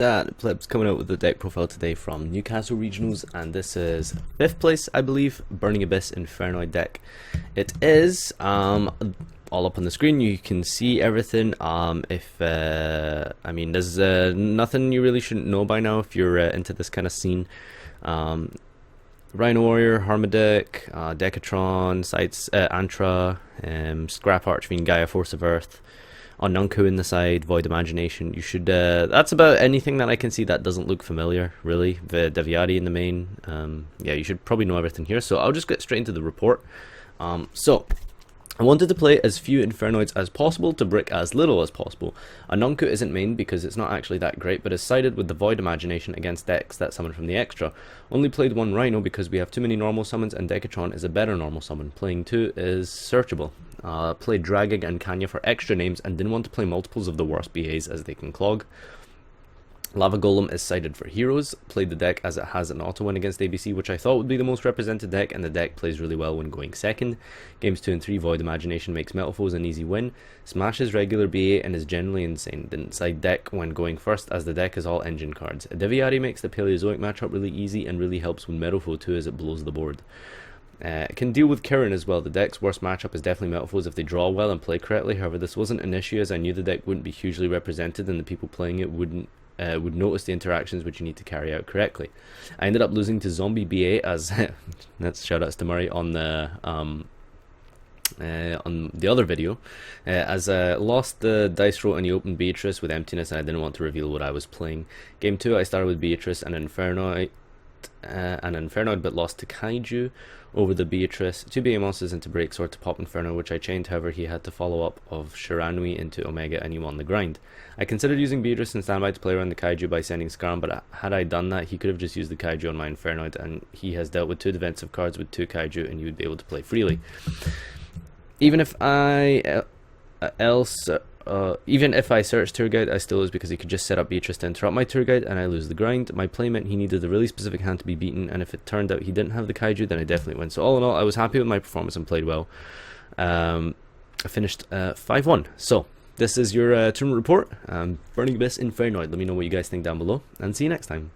That pleb's coming out with the deck profile today from Newcastle Regionals, and this is 5th place, I believe, Burning Abyss Infernoid deck. It is all up on the screen. You can see everything. I mean, there's nothing you really shouldn't know by now if you're into this kind of scene. Rhino Warrior, Harmadic, Decatron, Sites, Antra, Scrap Archfiend, Gaia, Force of Earth, Nunku in the side, Void Imagination. You should. That's about anything that I can see that doesn't look familiar, really. The Deviati in the main. Yeah, you should probably know everything here. So I'll just get straight into the report. So I wanted to play as few Infernoids as possible to brick as little as possible. Nunku isn't main because it's not actually that great, but is sided with the Void Imagination against decks that summon from the extra. Only played one Rhino because we have too many normal summons, and Decatron is a better normal summon. Playing two is searchable. Played Dragig and Kanya for extra names and didn't want to play multiples of the worst BAs as they can clog. Lava Golem is sided for heroes. Played the deck as it has an auto win against ABC, which I thought would be the most represented deck, and the deck plays really well when going second. Games 2 and 3, Void Imagination makes Metal Foes an easy win. Smashes regular BA and is generally insane. Didn't side deck when going first, as the deck is all engine cards. Deviati makes the Paleozoic matchup really easy and really helps when Metal Foe 2 as it blows the board. It can deal with Kirin as well. The deck's worst matchup is definitely Metal Foes if they draw well and play correctly. However, this wasn't an issue as I knew the deck wouldn't be hugely represented and the people playing it would notice the interactions which you need to carry out correctly. I ended up losing to Zombie BA as that's shoutouts to Murray on the other video, as I lost the dice roll and he opened Beatrice with Emptiness and I didn't want to reveal what I was playing. Game 2 I started with Beatrice and Infernoid, but lost to Kaiju over the Beatrice, 2 BA monsters into Breaksword to pop Inferno, which I chained. However, he had to follow up of Shiranui into Omega and he won the grind. I considered using Beatrice and standby to play around the Kaiju by sending Skarm, but had I done that, he could have just used the Kaiju on my Infernoid, and he has dealt with 2 defensive cards with 2 Kaiju and you would be able to play freely. Even if I search Tour Guide, I still lose because he could just set up Beatrice to interrupt my Tour Guide and I lose the grind. My play meant he needed a really specific hand to be beaten, and if it turned out he didn't have the Kaiju, then I definitely win. So all in all, I was happy with my performance and played well. I finished 5-1. So this is your tournament report. Burning Abyss Infernoid. Let me know what you guys think down below, and see you next time.